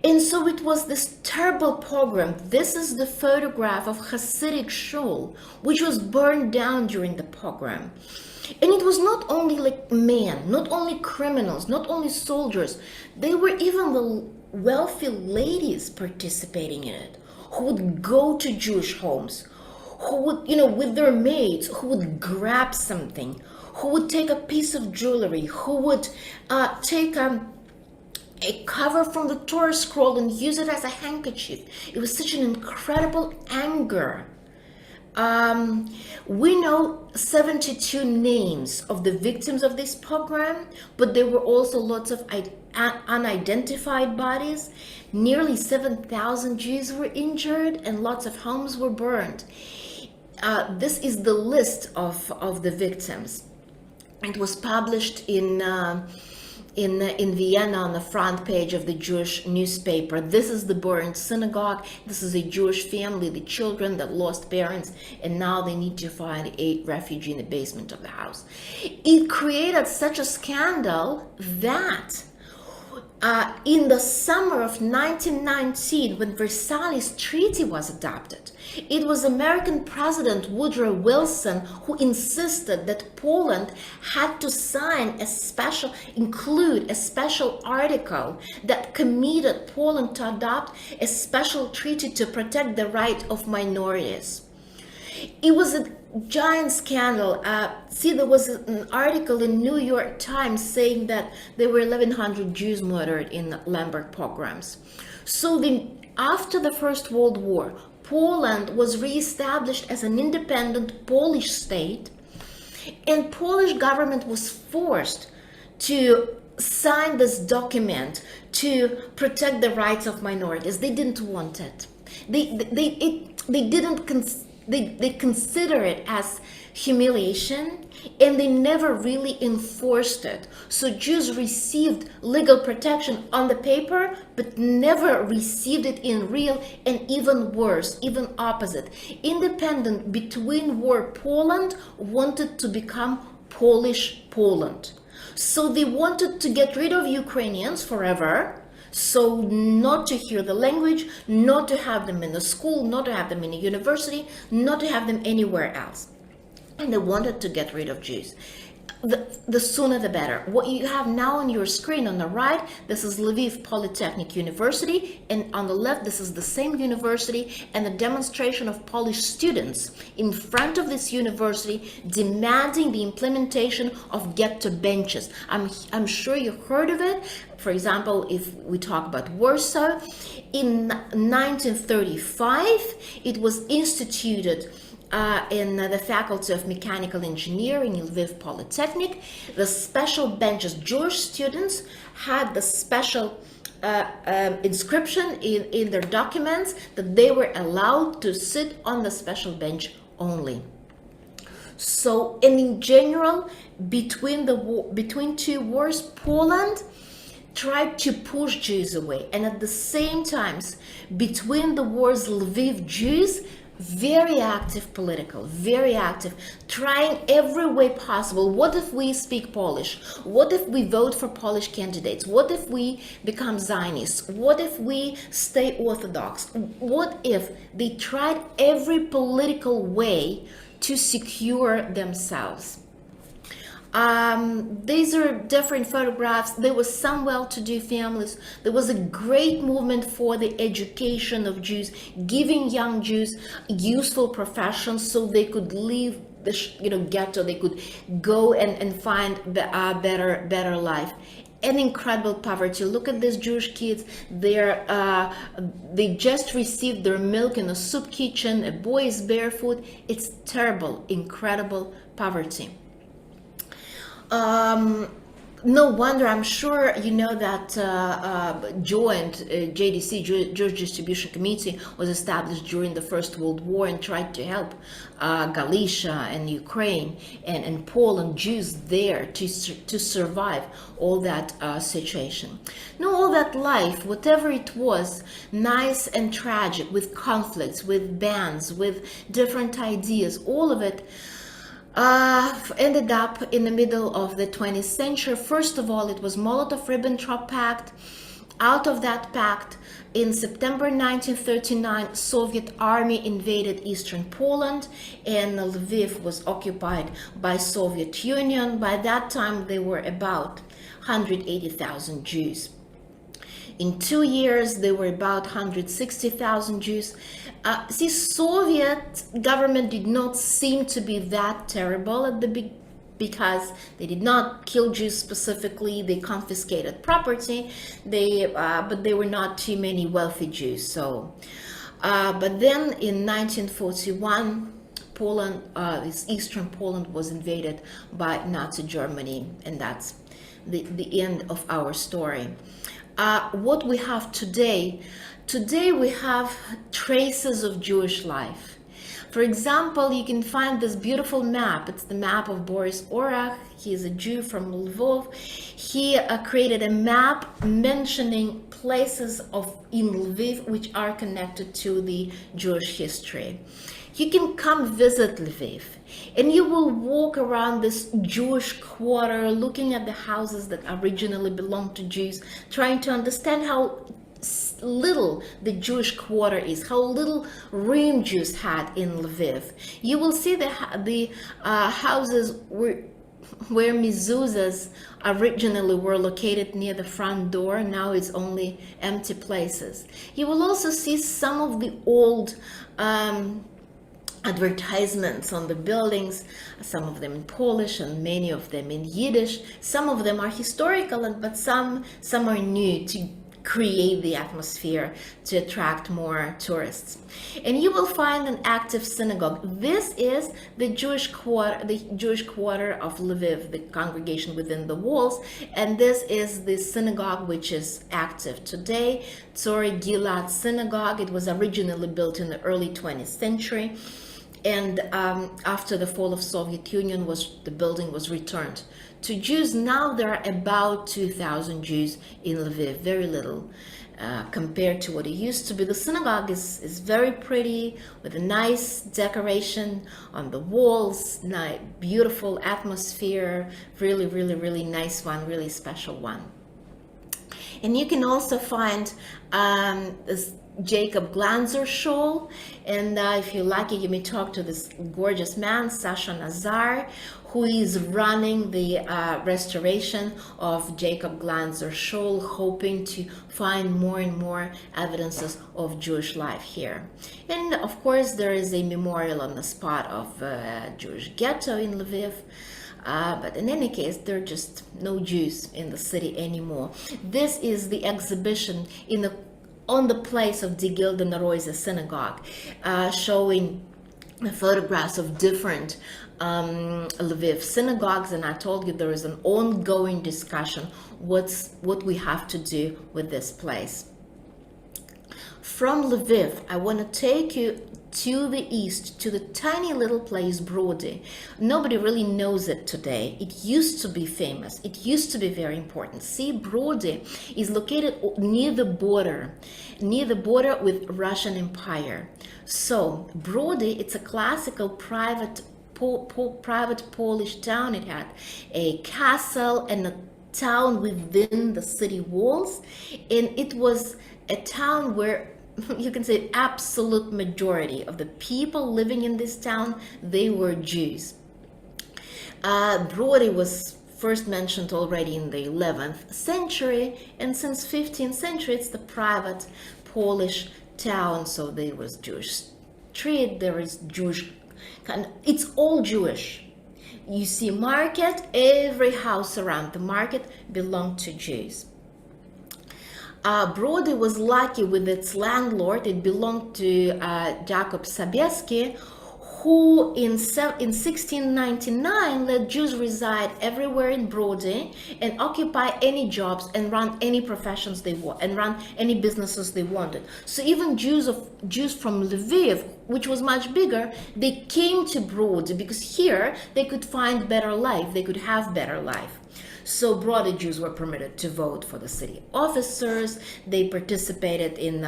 And so it was this terrible pogrom. This is the photograph of Hasidic shul, which was burned down during the pogrom. And it was not only like men, not only criminals, not only soldiers. They were even the wealthy ladies participating in it, who would go to Jewish homes, who would, with their maids, who would grab something, who would take a piece of jewelry, who would take a cover from the Torah scroll and use it as a handkerchief. It was such an incredible anger We know 72 names of the victims of this pogrom, but there were also lots of unidentified bodies. Nearly 7,000 Jews were injured and lots of homes were burned. This is the list of the victims. It was published in Vienna on the front page of the Jewish newspaper. This is the burned synagogue. This is a Jewish family, the children that lost parents, and now they need to find a refuge in the basement of the house. It created such a scandal that in the summer of 1919, when Versailles Treaty was adopted, it was American President Woodrow Wilson who insisted that Poland had to include a special article that committed Poland to adopt a special treaty to protect the right of minorities. It was a giant scandal. There was an article in New York Times saying that there were 1,100 Jews murdered in Lemberg pogroms. So after the First World War, Poland was reestablished as an independent Polish state, and Polish government was forced to sign this document to protect the rights of minorities. They didn't want it. They consider it as humiliation, and they never really enforced it. So Jews received legal protection on the paper, but never received it in real, and even worse, even opposite. Independent between war Poland wanted to become Polish Poland. So they wanted to get rid of Ukrainians forever. So not to hear the language, not to have them in the school, not to have them in a university, not to have them anywhere else. And they wanted to get rid of Jews. The sooner the better. What you have now on your screen on the right, this is Lviv Polytechnic University, and on the left, this is the same university, and the demonstration of Polish students in front of this university demanding the implementation of ghetto benches. I'm sure you heard of it. For example, if we talk about Warsaw, in 1935, it was instituted in the Faculty of Mechanical Engineering in Lviv Polytechnic. The special benches, Jewish students had the special inscription in their documents that they were allowed to sit on the special bench only. So, and in general, between two wars, Poland tried to push Jews away, and at the same time, between the wars, Lviv Jews very active political, very active, trying every way possible. What if we speak Polish? What if we vote for Polish candidates? What if we become Zionists? What if we stay Orthodox? What if they tried every political way to secure themselves? These are different photographs. There was some well-to-do families. There was a great movement for the education of Jews, giving young Jews useful professions so they could leave the ghetto. They could go and find a better life. An incredible poverty. Look at these Jewish kids. They just received their milk in a soup kitchen. A boy is barefoot. It's terrible, incredible poverty. No wonder, I'm sure you know that JDC, Jewish Distribution Committee, was established during the First World War and tried to help Galicia and Ukraine and Poland, Jews there to survive all that situation. Now, all that life, whatever it was, nice and tragic, with conflicts, with bans, with different ideas, all of it, ended up in the middle of the 20th century. First of all, it was Molotov-Ribbentrop Pact. Out of that pact, in September 1939, Soviet army invaded eastern Poland, and Lviv was occupied by Soviet Union. By that time, there were about 180,000 Jews. In 2 years, there were about 160,000 Jews. The Soviet government did not seem to be that terrible at the beginning, because they did not kill Jews specifically. They confiscated property. But there were not too many wealthy Jews. So, but then in 1941, Poland, this eastern Poland was invaded by Nazi Germany, and that's the end of our story. What we have today we have traces of Jewish life. For example, you can find this beautiful map. It's the map of Boris Orach. He is a Jew from Lvov. He created a map mentioning places in Lviv which are connected to the Jewish history. You can come visit Lviv, and you will walk around this Jewish quarter, looking at the houses that originally belonged to Jews, trying to understand how little the Jewish quarter is, how little room Jews had in Lviv. You will see the houses where mezuzahs originally were located near the front door. Now it's only empty places. You will also see some of the old advertisements on the buildings, some of them in Polish and many of them in Yiddish. Some of them are historical, but some are new to create the atmosphere to attract more tourists. And you will find an active synagogue. This is the Jewish quarter of Lviv, the congregation within the walls, and this is the synagogue which is active today, Tzori Gilad Synagogue. It was originally built in the early 20th century, and after the fall of Soviet Union, the building was returned to Jews. Now there are about 2,000 Jews in Lviv, very little compared to what it used to be. The synagogue is very pretty, with a nice decoration on the walls, nice, beautiful atmosphere, really, really, really nice one, really special one. And you can also find this Jacob Glanzer shawl, and if you're lucky, you may talk to this gorgeous man, Sasha Nazar, who is running the restoration of Jacob Glanzer shawl, hoping to find more and more evidences of Jewish life here. And of course, there is a memorial on the spot of Jewish ghetto in Lviv. But in any case, there are just no Jews in the city anymore. This is the exhibition on the place of Die Gilden Reuse synagogue, showing photographs of different Lviv synagogues, and I told you there is an ongoing discussion what we have to do with this place. From Lviv, I want to take you to the east, to the tiny little place Brody. Nobody really knows it today. It used to be famous. It used to be very important. See, Brody is located near the border with Russian Empire. So Brody, it's a classical private Polish town. It had a castle and a town within the city walls, and it was a town where you can say absolute majority of the people living in this town, they were Jews. Brody was first mentioned already in the 11th century, and since 15th century it's the private Polish town. So there was Jewish street, there is Jewish it's all Jewish. You see market, every house around the market belonged to Jews. Brody was lucky with its landlord. It belonged to Jacob Sobieski, who in 1699 let Jews reside everywhere in Brody and occupy any jobs and run any professions they want and run any businesses they wanted. So even Jews from Lviv, which was much bigger, they came to Brody because here they could find better life, they could have better life. So Brody Jews were permitted to vote for the city officers. They participated in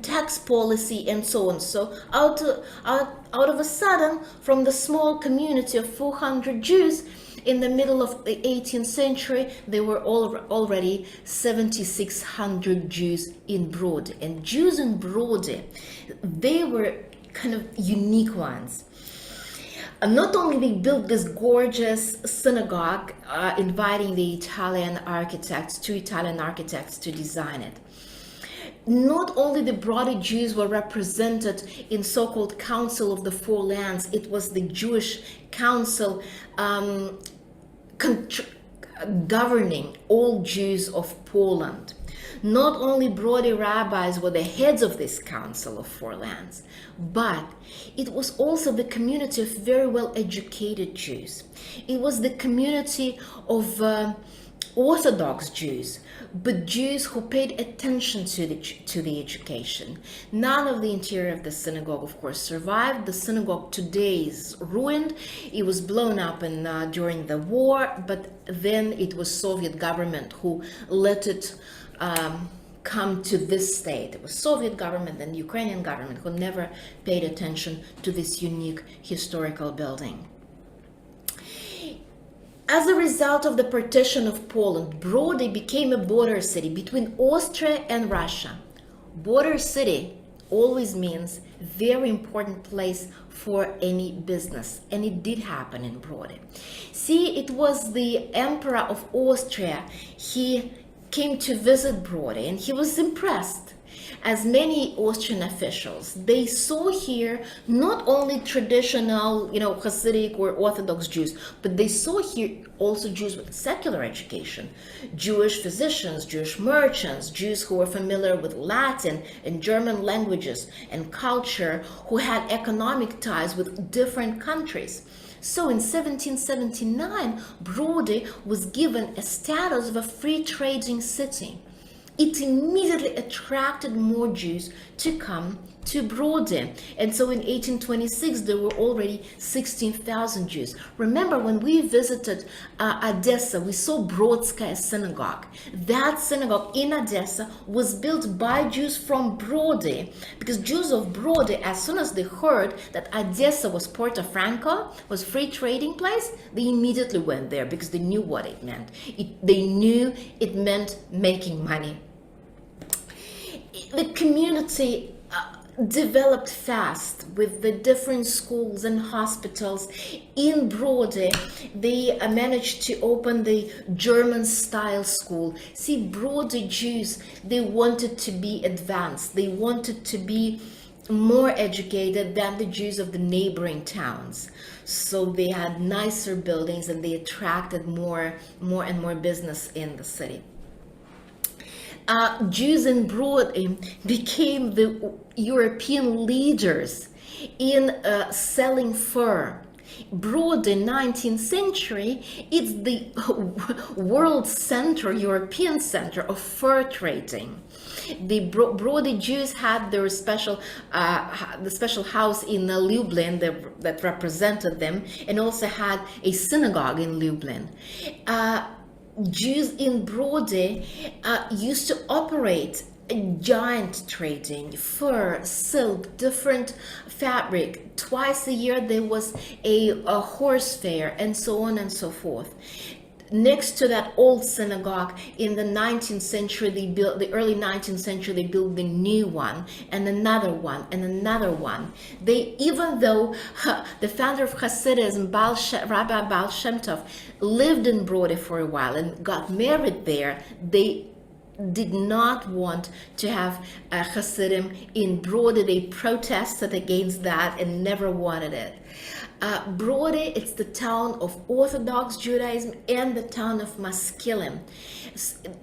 tax policy and so on. So out of a sudden, from the small community of 400 Jews in the middle of the 18th century, there were already 7,600 Jews in Brody. And Jews in Brody, they were kind of unique ones. Not only they built this gorgeous synagogue, inviting the two Italian architects to design it. Not only the Brody Jews were represented in so-called Council of the Four Lands, it was the Jewish Council governing all Jews of Poland. Not only Brody rabbis were the heads of this Council of Four Lands, but it was also the community of very well-educated Jews. It was the community of Orthodox Jews, but Jews who paid attention to the education. None of the interior of the synagogue, of course, survived. The synagogue today is ruined. It was blown up during the war, but then it was Soviet government who let it come to this state. It was Soviet government and Ukrainian government who never paid attention to this unique historical building. As a result of the partition of Poland, Brody became a border city between Austria and Russia. Border city always means very important place for any business, and it did happen in Brody. See, it was the Emperor of Austria. He came to visit Brody and he was impressed. As many Austrian officials, they saw here not only traditional, Hasidic or Orthodox Jews, but they saw here also Jews with secular education, Jewish physicians, Jewish merchants, Jews who were familiar with Latin and German languages and culture, who had economic ties with different countries. So in 1779, Brody was given a status of a free trading city. It immediately attracted more Jews to come to Brody. And so in 1826, there were already 16,000 Jews. Remember, when we visited Odessa, we saw Brodskaya synagogue. That synagogue in Odessa was built by Jews from Brody, because Jews of Brody, as soon as they heard that Odessa was Porto Franco, was free trading place, they immediately went there because they knew what it meant. They knew it meant making money. The community developed fast with the different schools and hospitals. In Brody, they managed to open the German-style school. See, Brody Jews, they wanted to be advanced. They wanted to be more educated than the Jews of the neighboring towns. So they had nicer buildings and they attracted more and more business in the city. Jews in Brody became the European leaders in selling fur. Brody, 19th century, it's the world center, European center of fur trading. The Brody Jews had their special house in Lublin that represented them, and also had a synagogue in Lublin. Jews in Brody used to operate giant trading, fur, silk, different fabric. Twice a year there was a horse fair, and so on and so forth. Next to that old synagogue in the 19th century, the early 19th century, they built the new one, and another one, and another one. Even though the founder of Hasidism, Rabbi Baal Shem Tov, lived in Brody for a while and got married there, they did not want to have Hasidim in Brody. They protested against that and never wanted it. Brody, it's the town of Orthodox Judaism and the town of Maskilim.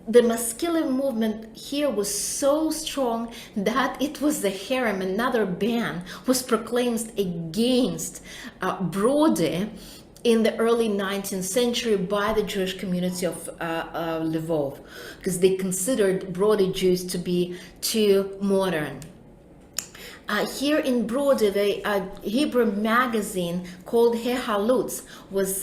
The Maskilim movement here was so strong that it was the Herem, another ban, was proclaimed against Brody in the early 19th century by the Jewish community of Lviv, because they considered Brody Jews to be too modern. Here in Brody, the Hebrew magazine called Hehalutz was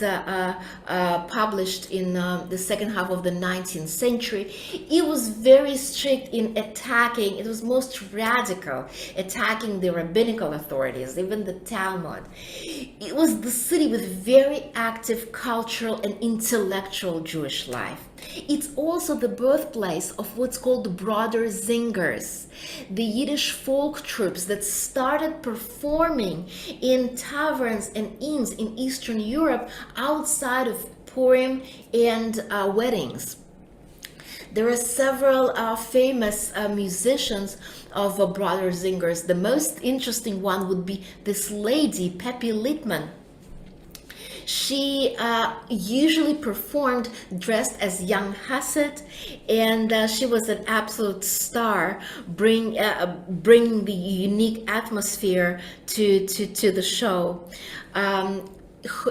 published in the second half of the 19th century. It was very strict in attacking, it was most radical, attacking the rabbinical authorities, even the Talmud. It was the city with very active cultural and intellectual Jewish life. It's also the birthplace of what's called the Brother Singers, the Yiddish folk troops that started performing in taverns and inns in Eastern Europe outside of Purim and weddings. There are several famous musicians of Brother Singers. The most interesting one would be this lady, Pepi Littman. She usually performed dressed as young Hasid, and she was an absolute star, bringing the unique atmosphere to the show.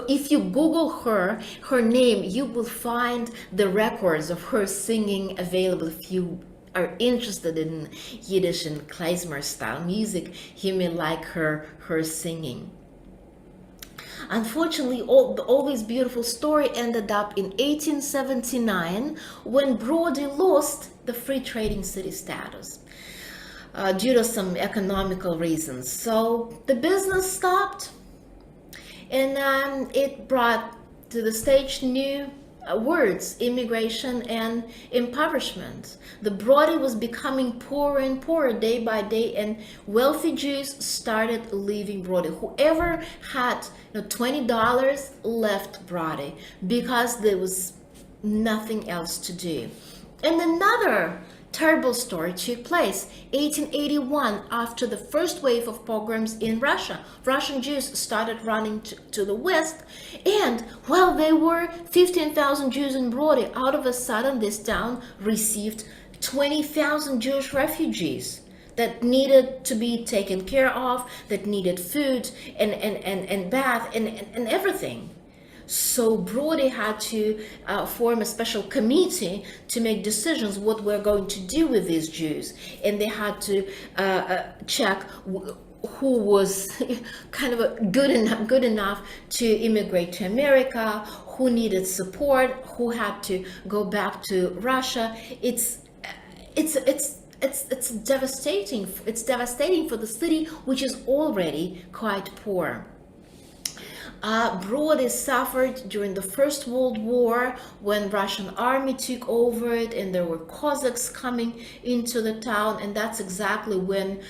If you Google her name, you will find the records of her singing available. If you are interested in Yiddish and klezmer style music, you may like her singing. Unfortunately, all this beautiful story ended up in 1879 when Brody lost the free trading city status due to some economical reasons. So the business stopped, and it brought to the stage new words: immigration and impoverishment. The Brody was becoming poorer and poorer day by day, and wealthy Jews started leaving Brody. Whoever had $20 left Brody because there was nothing else to do. And another terrible story took place 1881, after the first wave of pogroms in Russia. Russian Jews started running to the west, and while there were 15,000 Jews in Brody, out of a sudden this town received 20,000 Jewish refugees that needed to be taken care of, that needed food and bath and everything. So Brody had to form a special committee to make decisions what we're going to do with these Jews, and they had to check who was kind of good enough to immigrate to America, who needed support, who had to go back to Russia. It's devastating. It's devastating for the city, which is already quite poor. Brody suffered during the First World War when Russian army took over it, and there were Cossacks coming into the town, and that's exactly when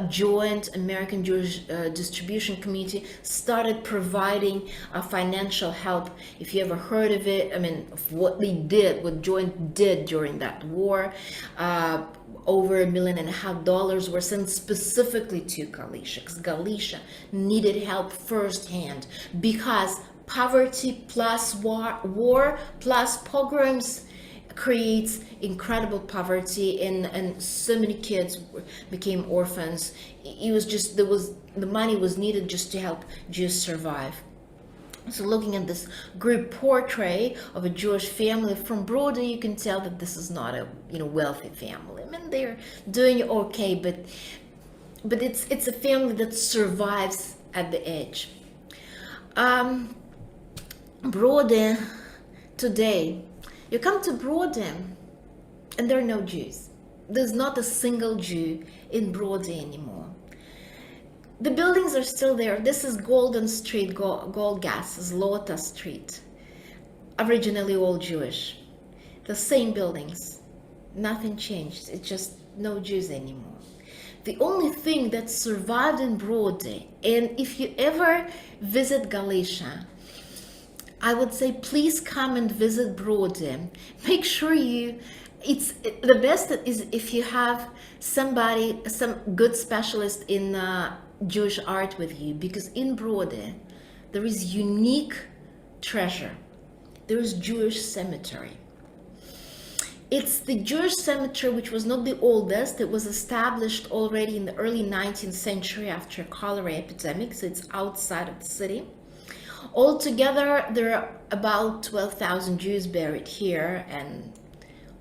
Joint American Jewish Distribution Committee started providing financial help. If you ever heard of it, I mean, of what they did, what Joint did during that war, over $1.5 million were sent specifically to Galicia, because Galicia needed help firsthand, because poverty plus war plus pogroms creates incredible poverty, and so many kids became orphans. It was just, the money was needed just to help Jews survive. So looking at this group portrait of a Jewish family from Brody, you can tell that this is not a wealthy family. I mean, they're doing okay, but it's a family that survives at the edge. Brody today, you come to Brody, and there are no Jews. There's not a single Jew in Brody anymore. The buildings are still there. This is Golden Street, Gold Gas, Zlota Street. Originally all Jewish. The same buildings. Nothing changed. It's just no Jews anymore. The only thing that survived in Brody, and if you ever visit Galicia, I would say please come and visit Brody. Make sure the best is if you have some good specialist in Jewish art with you, because in Brody there is unique treasure. There is Jewish cemetery. It's the Jewish cemetery, which was not the oldest. It was established already in the early 19th century after a cholera epidemic, so it's outside of the city. Altogether, there are about 12,000 Jews buried here, and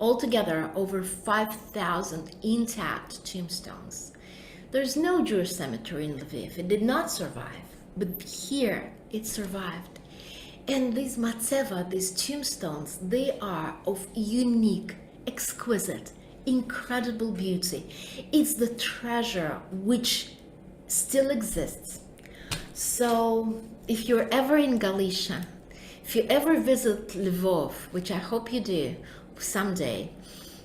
altogether over 5,000 intact tombstones. There's no Jewish cemetery in Lviv. It did not survive, but here it survived. And these matzeva, these tombstones, they are of unique, exquisite, incredible beauty. It's the treasure which still exists. So if you're ever in Galicia, if you ever visit Lvov, which I hope you do someday,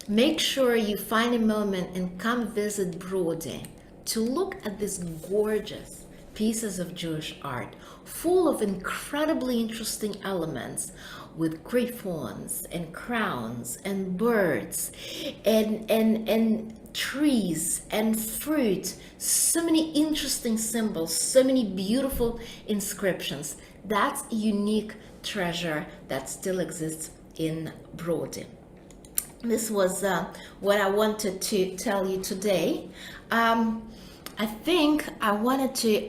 make sure you find a moment and come visit Brody to look at these gorgeous pieces of Jewish art, full of incredibly interesting elements, with griffons and crowns and birds and trees and fruit. So many interesting symbols, so many beautiful inscriptions. That's a unique treasure that still exists in Brody. This was what I wanted to tell you today. I think I wanted to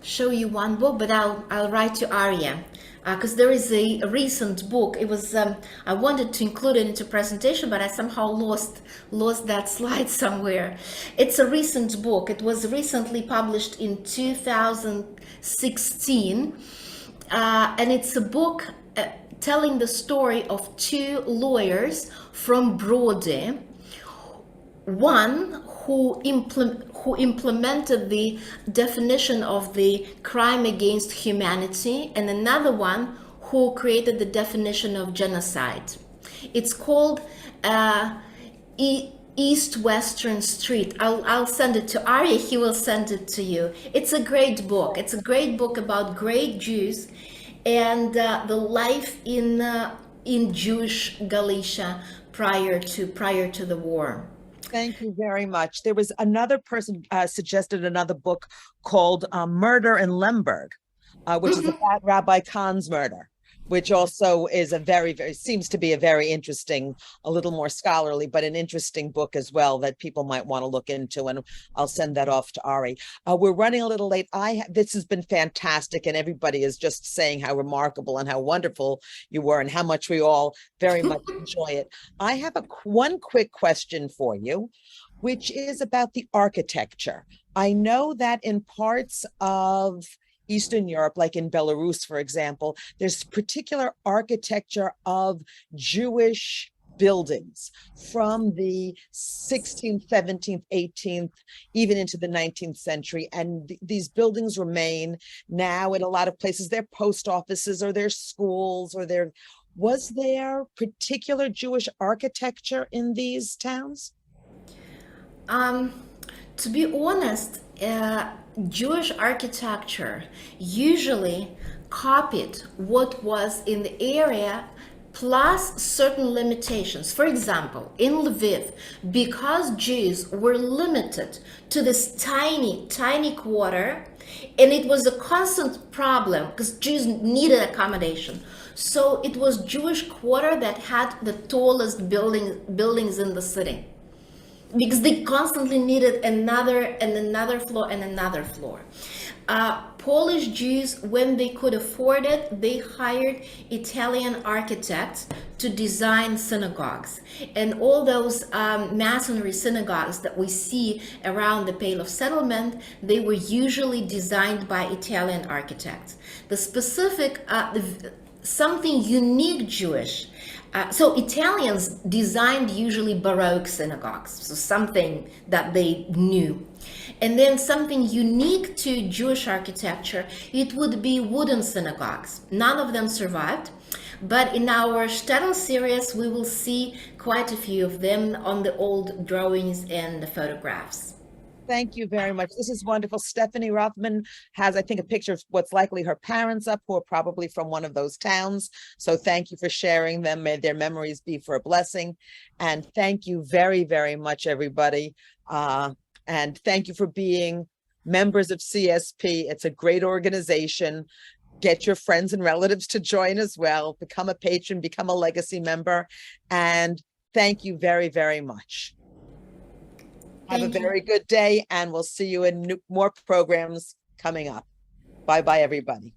show you one book, but I'll write to Arya, because there is a recent book. It was I wanted to include it into presentation, but I somehow lost that slide somewhere. It's a recent book. It was recently published in 2016, and it's a book telling the story of two lawyers from Brody. One who implemented the definition of the crime against humanity, and another one who created the definition of genocide. It's called East Western Street. I'll send it to Arya. He will send it to you. It's a great book. It's a great book about great Jews and the life in Jewish Galicia prior to the war. Thank you very much. There was another person suggested another book called Murder in Lemberg, which is about Rabbi Kahn's murder, which also is seems to be a very interesting, a little more scholarly, but an interesting book as well that people might want to look into. And I'll send that off to Ari. We're running a little late. This has been fantastic, and everybody is just saying how remarkable and how wonderful you were and how much we all very much enjoy it. I have one quick question for you, which is about the architecture. I know that in parts of Eastern Europe, like in Belarus, for example, there's particular architecture of Jewish buildings from the 16th, 17th, 18th, even into the 19th century. And these buildings remain now in a lot of places. They're post offices or they're schools or was there particular Jewish architecture in these towns? To be honest, Jewish architecture usually copied what was in the area plus certain limitations. For example, in Lviv, because Jews were limited to this tiny quarter, and it was a constant problem because Jews needed accommodation. So it was Jewish quarter that had the tallest buildings in the city, because they constantly needed another floor and another floor. Polish Jews, when they could afford it, they hired Italian architects to design synagogues. And all those masonry synagogues that we see around the Pale of Settlement, they were usually designed by Italian architects. The specific, something unique Jewish. So Italians designed usually Baroque synagogues, so something that they knew. And then something unique to Jewish architecture, it would be wooden synagogues. None of them survived, but in our shtetl series, we will see quite a few of them on the old drawings and the photographs. Thank you very much. This is wonderful. Stephanie Rothman has, I think, a picture of what's likely her parents up, who are probably from one of those towns. So thank you for sharing them. May their memories be for a blessing. And thank you very, very much, everybody. And thank you for being members of CSP. It's a great organization. Get your friends and relatives to join as well. Become a patron, become a legacy member. And thank you very, very much. Have a very good day, and we'll see you in more programs coming up. Bye-bye, everybody.